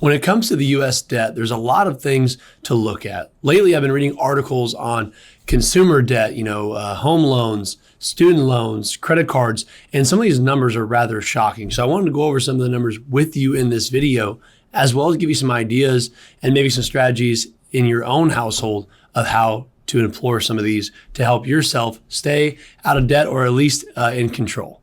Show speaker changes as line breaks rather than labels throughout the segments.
When it comes to the U.S. debt, there's a lot of things to look at. Lately, I've been reading articles on consumer debt, home loans, student loans, credit cards, and some of these numbers are rather shocking. So I wanted to go over some of the numbers with you in this video, as well as give you some ideas and maybe some strategies in your own household of how to employ some of these to help yourself stay out of debt or at least in control.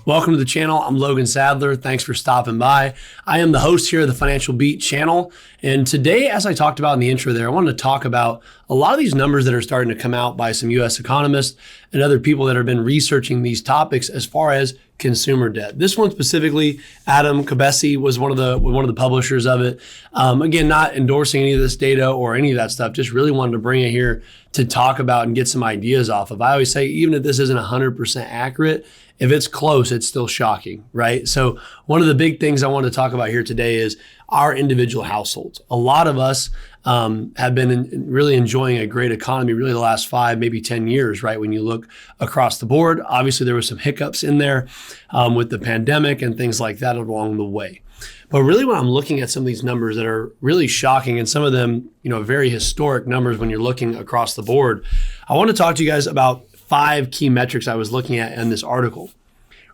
Welcome to the channel. I'm Logan Sadler. Thanks for stopping by. I am the host here of the Financial Beat channel. And today, as I talked about in the intro there, I wanted to talk about a lot of these numbers that are starting to come out by some U.S. economists and other people that have been researching these topics as far as consumer debt. This one specifically, Adam Kabesi was one of the publishers of it. Again, not endorsing any of this data or any of that stuff, just really wanted to bring it here to talk about and get some ideas off of. I always say, even if this isn't 100% accurate, if it's close, it's still shocking, right? So one of the big things I want to talk about here today is our individual households. A lot of us have been really enjoying a great economy really the last 5, maybe 10 years, right? When you look across the board, obviously there was some hiccups in there with the pandemic and things like that along the way. But really when I'm looking at some of these numbers that are really shocking and some of them, very historic numbers when you're looking across the board, I want to talk to you guys about 5 key metrics I was looking at in this article.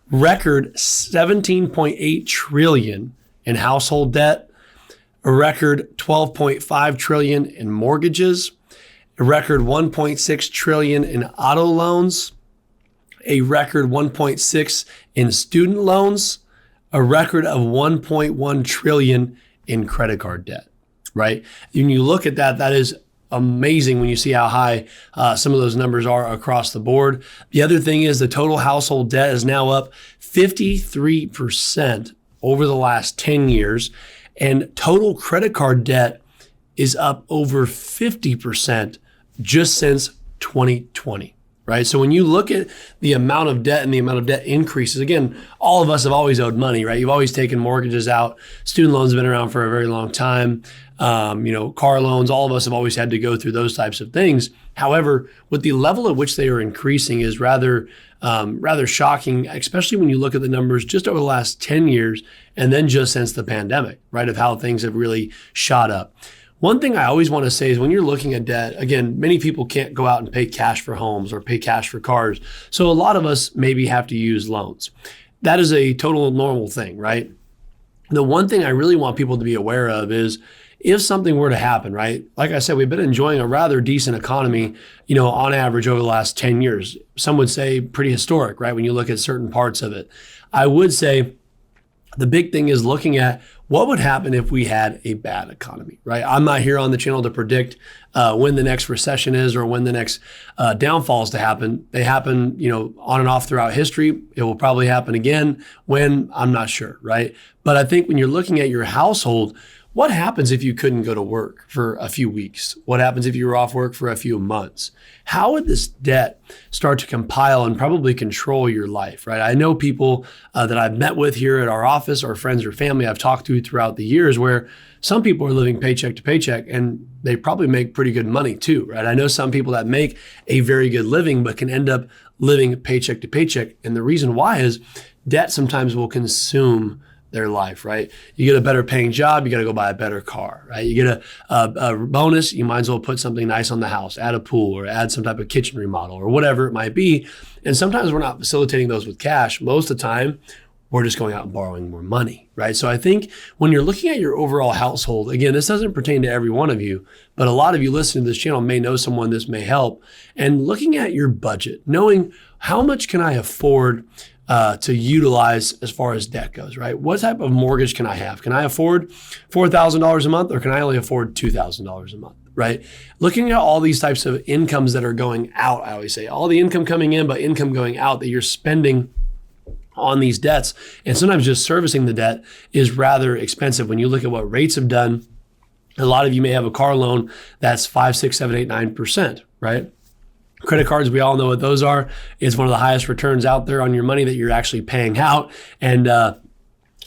Record 17.8 trillion in household debt, a record 12.5 trillion in mortgages, a record 1.6 trillion in auto loans, a record 1.6 in student loans, a record of 1.1 trillion in credit card debt, right? When you look at that, that is amazing when you see how high some of those numbers are across the board. The other thing is the total household debt is now up 53% over the last 10 years, and total credit card debt is up over 50% just since 2020. Right. So when you look at the amount of debt and the amount of debt increases, again, all of us have always owed money, right? You've always taken mortgages out. Student loans have been around for a very long time. Car loans, all of us have always had to go through those types of things. However, with the level at which they are increasing is rather shocking, especially when you look at the numbers just over the last 10 years and then just since the pandemic, right, of how things have really shot up. One thing I always want to say is when you're looking at debt, again, many people can't go out and pay cash for homes or pay cash for cars. So a lot of us maybe have to use loans. That is a total normal thing, right? The one thing I really want people to be aware of is if something were to happen, right? Like I said, we've been enjoying a rather decent economy, on average over the last 10 years. Some would say pretty historic, right? When you look at certain parts of it. I would say the big thing is looking at what would happen if we had a bad economy, right? I'm not here on the channel to predict when the next recession is or when the next downfall is to happen. They happen, on and off throughout history. It will probably happen again when, I'm not sure, right? But I think when you're looking at your household, what happens if you couldn't go to work for a few weeks? What happens if you were off work for a few months? How would this debt start to compile and probably control your life, right? I know people that I've met with here at our office or friends or family I've talked to throughout the years where some people are living paycheck to paycheck and they probably make pretty good money too, right? I know some people that make a very good living but can end up living paycheck to paycheck. And the reason why is debt sometimes will consume their life, right? You get a better paying job, you got to go buy a better car, right? You get a bonus, you might as well put something nice on the house, add a pool or add some type of kitchen remodel or whatever it might be. And sometimes we're not facilitating those with cash. Most of the time, we're just going out and borrowing more money, right? So I think when you're looking at your overall household, again, this doesn't pertain to every one of you, but a lot of you listening to this channel may know someone this may help. And looking at your budget, knowing how much can I afford to utilize as far as debt goes, right? What type of mortgage can I have? Can I afford $4,000 a month or can I only afford $2,000 a month, right? Looking at all these types of incomes that are going out, I always say all the income coming in, but income going out that you're spending on these debts. And sometimes just servicing the debt is rather expensive. When you look at what rates have done, a lot of you may have a car loan that's 5, 6, 7, 8, 9%, right? Credit cards, we all know what those are. It's one of the highest returns out there on your money that you're actually paying out. And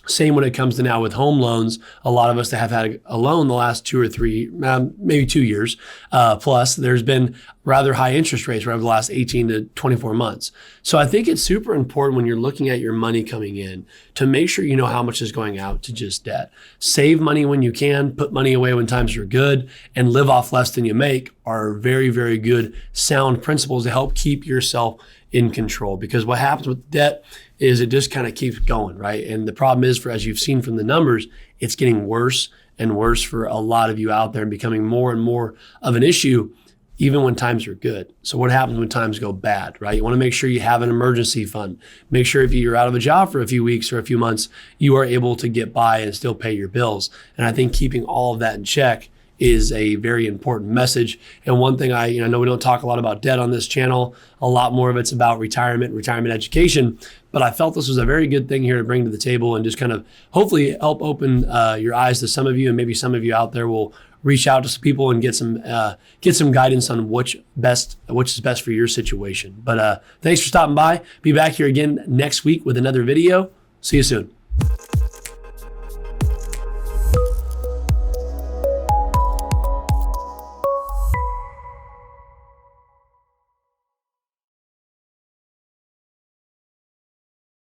same when it comes to now with home loans. A lot of us that have had a loan the last 2 or 3, maybe 2 years plus, there's been rather high interest rates over the last 18 to 24 months. So I think it's super important when you're looking at your money coming in to make sure you know how much is going out to just debt. Save money when you can, put money away when times are good, and live off less than you make are very, very good, sound principles to help keep yourself in control. Because what happens with debt is it just kind of keeps going, right? And the problem is, as you've seen from the numbers, it's getting worse and worse for a lot of you out there and becoming more and more of an issue, even when times are good. So what happens when times go bad, right? You want to make sure you have an emergency fund. Make sure if you're out of a job for a few weeks or a few months, you are able to get by and still pay your bills. And I think keeping all of that in check is a very important message. And one thing I know we don't talk a lot about debt on this channel. A lot more of it's about retirement education. But I felt this was a very good thing here to bring to the table and just kind of hopefully help open your eyes to some of you, and maybe some of you out there will reach out to some people and get some guidance on which is best for your situation. But thanks for stopping by. Be back here again next week with another video. See you soon.